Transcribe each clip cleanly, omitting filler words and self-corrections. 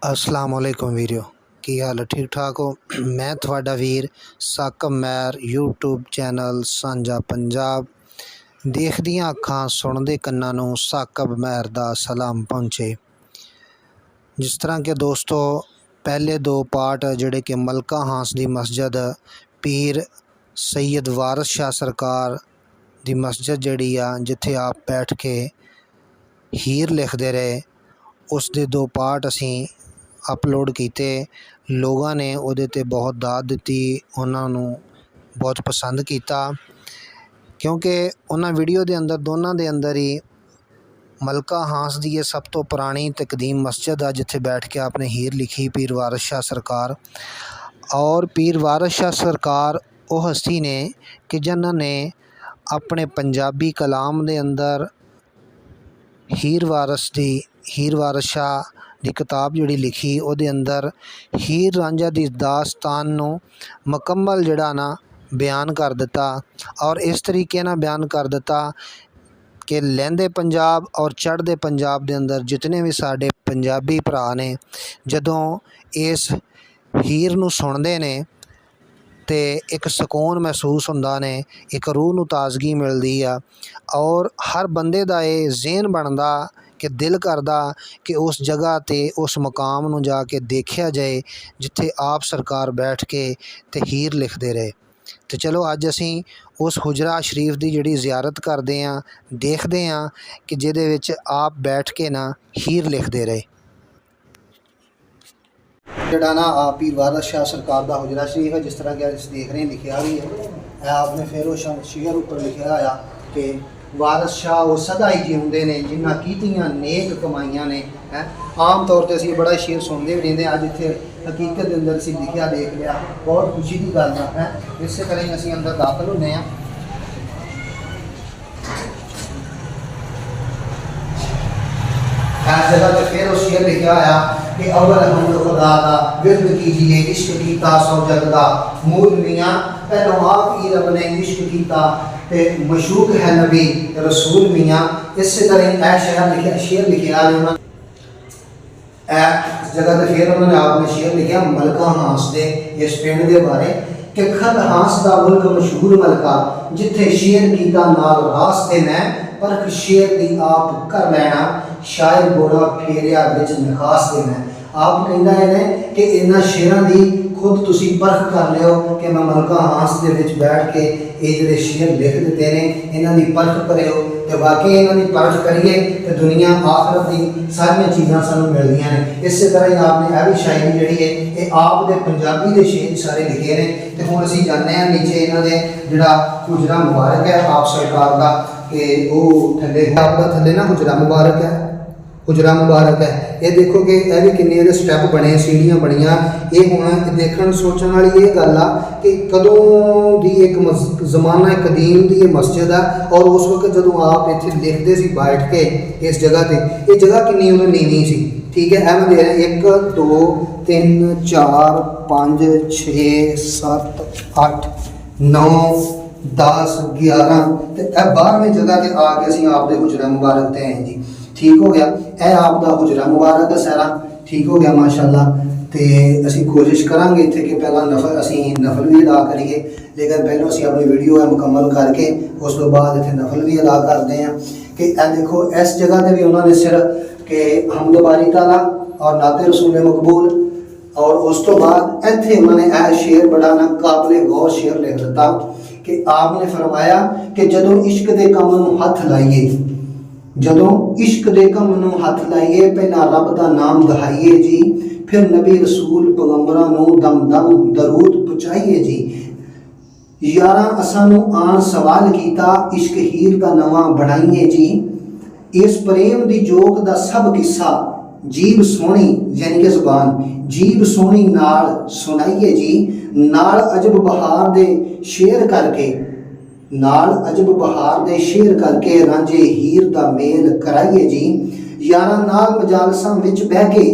अस्सलाम वालेकुम वीरो की हाल ठीक ठाक हो। मैं थोड़ा वीर साकब मैर यूट्यूब चैनल सांझा पंजाब देखदियां अखां सुनदे कन्नां नूं साकब मैर दा सलाम पहुँचे। जिस तरह के दोस्तों पहले दो पार्ट जिहड़े कि मलका हांस दी मस्जिद पीर सैयद वारिस शाह सरकार दी मस्जिद जिहड़ी आ जिथे आप बैठ के हीर लिखते रहे, उसके दो पार्ट असी अपलोड किए। लोगों ने उहदे ते बहुत दाद दित्ती, उन्होंने बहुत पसंद किया क्योंकि उन्होंने वीडियो के अंदर दोनों के अंदर ही मलका हांस की सब तो पुरानी ते कदीम मस्जिद आ जिथे बैठ के आपने हीर लिखी पीर वारिस शाह सरकार। और पीर वारिस शाह सरकार वो हस्ती ने कि जिन्होंने अपने पंजाबी कलाम के अंदर हीर वारिस शाह की किताब जिहड़ी लिखी उहदे अंदर हीर रांझा की दास्तान नूं मुकम्मल जिहड़ा ना बयान कर दिता। और इस तरीके ना बयान कर दिता कि लहंदे पंजाब और चढ़दे पंजाब के अंदर जितने भी साडे पंजाबी भरा ने जदों इस हीर नूं सुनदे ने ते एक सुकून महसूस हुंदा ने, एक रूह नूं ताजगी मिलदी आ। और हर बंदे दा ये ज़हन बनदा कि दिल करदा कि उस जगह ते उस मुकाम नूं जाके देखा जाए जिथे आप सरकार बैठ के ते हीर लिखते रहे। तो चलो अज असी उस हुजरा शरीफ की जिहड़ी ज़ियारत करते हैं, देखते हैं कि जिहदे विच आप बैठ के ना हीर लिखते रहे। जिहड़ा ना पीर वारिस शाह सरकार का हुजरा शरीफ है, जिस तरह के अस देख रहे हैं लिखा भी है। आपने फिर शेर उपर लिखा होया कि वारिस शाह वो सदा ही जिउंदे ने जिन्हां कीतियां नेक कमाइयां ने। आम तौर पर असीं बड़ा शेर सुनते भी रहिंदे, अज इत्थे हकीकत के अंदर असीं लिखा देख लिया, बहुत खुशी की गल है। इस तरह असीं अंदर दाखिल होने हैं। इस जगह पर फिर उस शेर लिखा होया कि अव्वल हमद खुदा दा विरद कीजिए इश्क कीता सौ जग दा, मूल मियाँ पहलों आप ही रब ने इश्क कीता ते मशूक है नबी रसूल मियाँ। इस तरह शेर लिखा इस जगह पर फिर उन्होंने आपने शेर लिखा मलका हांस दे इस पिंड के बारे कि खत हांस दा मुल्क मशहूर मलका जिथे शेर कीता नाल रास्ते ने परख शेर दी आप कर लेना शायर बोला फेरिया विच नखास देना। आप कहना है कि इन्हां शेरां दी खुद तुसी परख कर लियो कि मैं मलका हांस दे विच बैठ के ये जिहड़े शेर लिख दिते ने इन्हां दी परख करियो ते वाकई इन्हां दी परख करिए तो दुनिया आखिरत दी सारियां चीज़ां सानूं मिलदियां ने। इस तरह ही आपने यह भी शायरी जिहड़ी है ये आप दे पंजाबी दे शेर सारे लिखे ने। तो हुण असीं जाणदे हां नीचे इन्हां दे जिहड़ा हुजरा मुबारक है आप सरकार का कि वो थल्ले आपका थल्ले ना हुजरा मुबारक है, हुजरा मुबारक है। ये देखो कि यह भी किन्ने स्टैप बने, सीढ़ियाँ बनिया। ये हुण देखण सोचण वाली ये गल आ कि कदों दी एक जमाना कदीम दी ये मस्जिद है और उस वक्त जदों आप इत्थे लिखते सी बैठ के इस जगह ते ये जगह किन्नी उन्हें नीवी सी। ठीक है, मैं दे रहा 1 2 3 4 5 6 7 8 9 10 11 तो 12वीं जगह ते आके असीं आप दे हुजरा मुबारक ते हैं जी। ठीक हो गया, यह आपका हुजरा मुबारक है सारा। ठीक हो गया माशाअल्लाह। तो असी कोशिश करांगे इत्थे कि पहला नफल असी नफल भी अदा करिए, लेकिन पहले असी अपनी वीडियो है मुकम्मल करके उस तो बाद इत्थे नफल भी अदा करते हैं। कि देखो इस जगह पर भी उन्होंने सिर्फ कि हमद बारी ताला और नाते रसूल मकबूल और उस तो बाद इत्थे उन्होंने यह शेर बड़ा ना काबिले गौर शेर लिख दिता कि आपने फरमाया कि जदों इश्क के काम नूं हथ लाइए, जदों इश्क दे कम नूं हथ लाइए पहला रब दा नाम दहाइए जी, फिर नबी रसूल पैगंबरां नूं दम दम दरूद पहुँचाइए जी। यारां असां नूं आन सवाल कीता इश्क हीर दा नवां बनाइए जी, इस प्रेम दी जोग दा सब किस्सा जीव सोहनी यानी कि जुबान जीव सोहनी नाल सुनाइए जी, नाल अजब बहार दे शेर करके नाल अजब बहार दे शेर करके रांझे हीर दा मेल कराइए जी। यारां नाल मजालसां विच बह के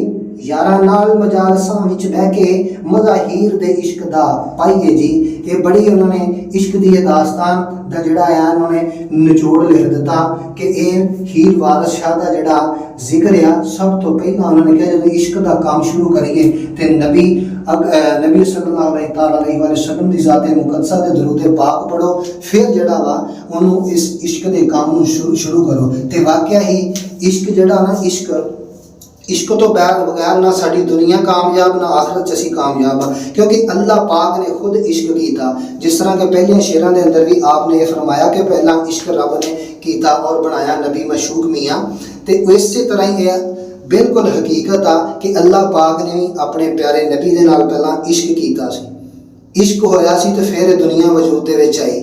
यारा नाल मजालसां विच बह के मज़ा हीर दे इश्क दा पाइए जी। ये बड़ी उन्होंने इश्क दी दास्तान दा जिहड़ा है उन्होंने निचोड़ लिख दिता कि ये हीर वारिस शाह दा जिहड़ा जिक्र आ सब तो पहला उन्होंने कहा जो इश्क दा काम शुरू करिए तो नबी सल्लल्लाहु अलैहि वसल्लम दी ज़ाते मुक़द्दसा दे दरूद पाक पढ़ो, फिर जिहड़ा वा उन्होंने इस इश्क दे काम नूं शुरू करो। तो वाकया ही इश्क जिहड़ा ना इश्क तो बगैर ना साड़ी दुनिया कामयाब ना आखिरत च असीं कामयाब हाँ, क्योंकि अल्लाह पाक ने खुद इश्क कीता। जिस तरह के पहले शेरां दे अंदर भी आपने ये फरमाया कि पहला इश्क रब ने कीता और बनाया नबी मशूक मियाँ। तो इस तरह ही बिल्कुल हकीकत आ कि अल्लाह पाक ने भी अपने प्यारे नबी दे नाल पहला इश्क कीता सी। इश्क होया सी तो फिर दुनिया वजूद दे विच आई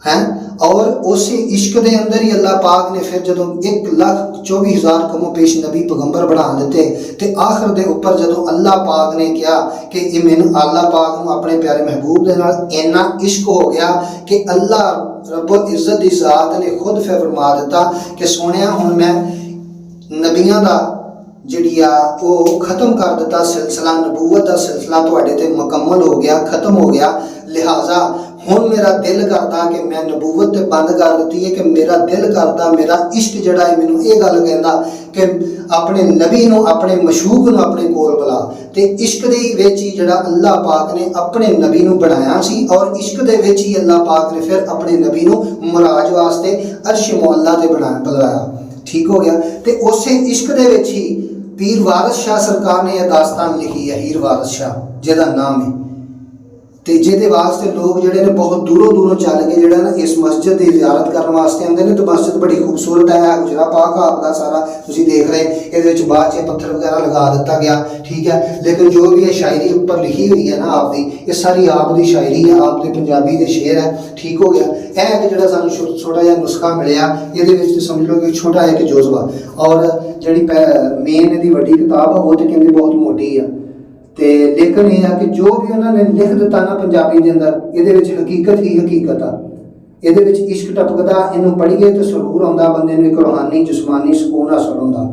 है, और उसी इश्क दे अंदर ही अल्लाह पाक ने फिर जदों 1,24,000 कमो पेश नबी पैगंबर बना दिते ते आखिर दे ऊपर जदों अल्लाह पाक ने कहा कि ये मैनूं अल्लाह पाक नूं अपने प्यारे महबूब दे नाल इन्ना इश्क हो गया कि अल्लाह रब्बुल इज़्ज़त दी ज़ात ने खुद फिर फरमा दिता कि सोनिया हुण मैं नबियां दा जिहड़ी आ वो खत्म कर दिता सिलसिला, नबूवत का सिलसिला तुहाडे ते मुकम्मल हो गया, खत्म हो गया। लिहाजा हुण मेरा दिल करता कि मैं नबूवत ते बंद कर दी है कि मेरा दिल करता मेरा इश्क जिहड़ा है मैनूं ये गल कहंदा कि अपने नबी नूं अपने मशूक नूं अपने कोल बुला। ते इश्क दे विच ही जिहड़ा अल्लाह पाक ने अपने नबी नूं बनाया सी, और इश्क दे विच ही अल्लाह पाक ने फिर अपने नबी नूं मुराज वास्ते अर्श मुअल्ला ते बुलाया। ठीक हो गया। तो उस इश्क दे विच ही पीर वारिस शाह सरकार ने यह दास्तान लिखी है, हीर वारिस शाह जिहदा नाम है। तो जिहदे वास्ते लोग जिहड़े ने बहुत दूरों दूरों चल के जिहड़ा ना इस मस्जिद की ज़ियारत करने वास्ते आते हैं। तो मस्जिद बड़ी खूबसूरत है, गुजरा पाक आपका सारा तुसीं देख रहे, ये बाद च पत्थर वगैरह लगा दिता गया। ठीक है, लेकिन जो भी ये शायरी ऊपर लिखी हुई है ना आपकी, ये सारी आपकी शायरी है, आपके पंजाबी के शेर है। ठीक हो गया। यह एक जिहड़ा सानूं छोटा जिहा नुस्खा मिलिया, ये समझ लो कि छोटा एक जोजबा, और जिहड़ी मेन इहदी वड्डी किताब है वो तो कहते बहुत मोटी है। तो लेकिन यह है कि जो भी उन्होंने लिख दिता ना पंजाबी के अंदर, ये हकीकत ही हकीकत आ। ये इश्क टपकदा, इनू पढ़िए तो सुरूर आता, बंदे नूं एक रूहानी जिस्मानी सुकून हासिल होंदा।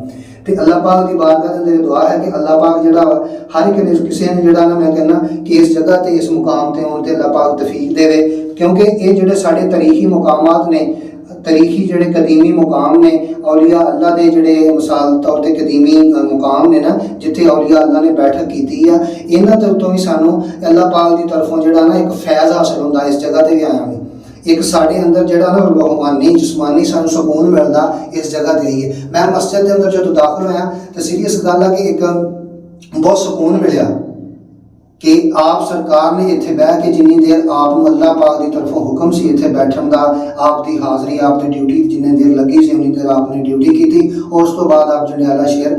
तो अल्लाह पाक की बारगाह के अंदर दुआ है कि अल्लाह पाक जिहड़ा हर एक किसी ने जिहड़ा ना मैं कहना कि इस जगह ते इस मुकाम ते आउण ते अल्लाह पाक तौफीक देवे, क्योंकि ये जिहड़े साडे तारीखी मुकामात ने, तारीखी जिहड़े कदीमी मुकाम ने, औलिया अल्लाह के जिहड़े मिसाल तौर पर कदीमी मुकाम ने ना, जिथे औलिया अल्लाह ने बैठक की है, इन्हां दे उत्तों भी सानू अल्लाह पाक की तरफों जिहड़ा ना एक फैज़ हासिल होंदा। इस जगह ते भी आया भी एक साढ़े अंदर जिहड़ा ना रूहानी जिस्मानी सानू सुकून मिलता इस जगह ते ही है। मैं मस्जिद के अंदर जो दाखिल होया तो सीरीयस गल है कि एक बहुत सुकून मिलिया कि आप सरकार ने इत्थे बह के जिन्नी देर आप अल्लाह पाक की तरफों हुक्म से इत्थे बैठन का, आपकी हाज़री आपकी ड्यूटी जिन्नी देर लगी सी उन्नी देर आपने ड्यूटी की थी, और उस तो बाद आप जंडियाला शहर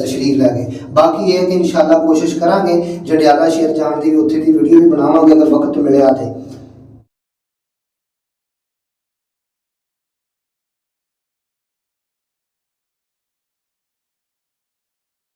तशरीफ लै गए। बाकी ये कि इंशाअल्लाह कोशिश करांगे जंडियाला शहर जाने की, उत्थे की वीडियो भी बनावांगे अगर वक्त मिले तो।